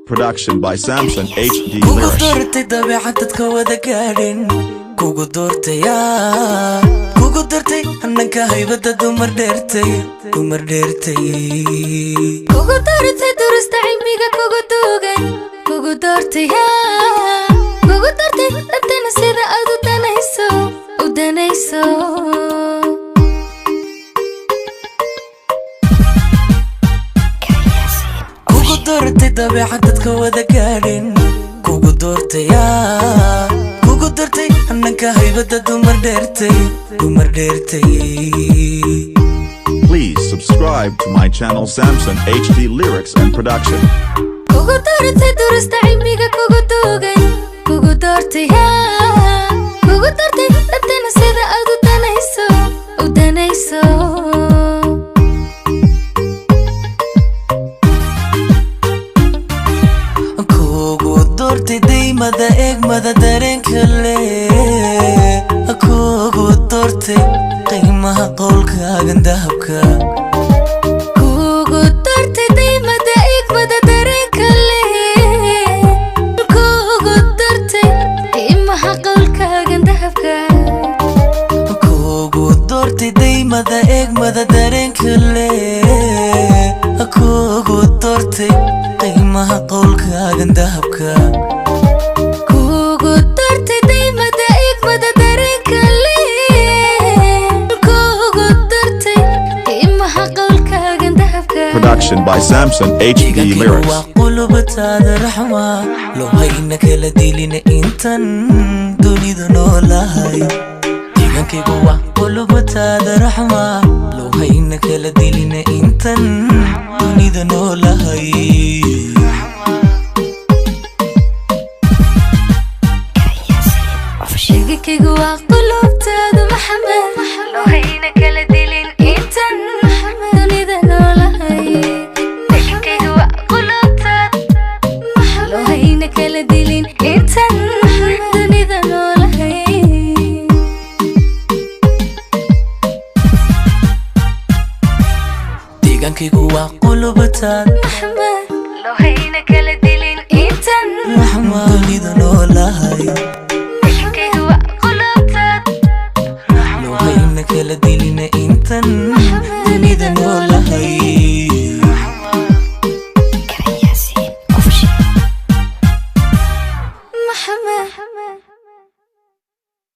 Production by Samson HD Kugu Lyrics. doortay dabeecad dadka wada gaadhin kugu doortay kugu doortay hananka haybada dumar dheertay kugu doortay durista cilmiga kugu duugan kugu doortay dadana sida aad u danayso kugu doortay dabeecad dadka wada gaadhin kugu doortay hananka haybada dumar dheertay Please subscribe to my channel Samson HD Lyrics and Production. kugu doortay durista cilmiga kugu duugan kugu doortay dadana sida aad u danayso kugu doortay daymada eegmada dareenka leh kugu doortay qiimaha qowlkaagan dahabka kugu doortay daymada eegmada dareenka leh kugu doortay qiimaha qowlkaagan dahabka kugu doortay daymada eegmada dareenka leh kugu doortay qiimaha qowlkaagan dahabka kugu doortay daymada eegmada dareenka leh kugu doortay qiimaha qowlkaagan dahabka Production by Samson HD Lyrics. qulubtaada raxma loo hayna kala dilina intan dunida noolahay deegaankaygu waa qulubtaada raxma loo hayna kala dilina intan dunida noolahay deegaankaygu waa qulubtaada maxamed loo hayna kala dilin intan dunida noolahay deegaankaygu waa qulubtaada loo hayna kala dilin intan dunida noolahay deegaankaygu waa qulubtaada maxamed loo hayna kala dilin intan raxma dunida noolahay deegaankaygu waa qulubtaada loo hayna kala dilina intan dunida noolahay محمد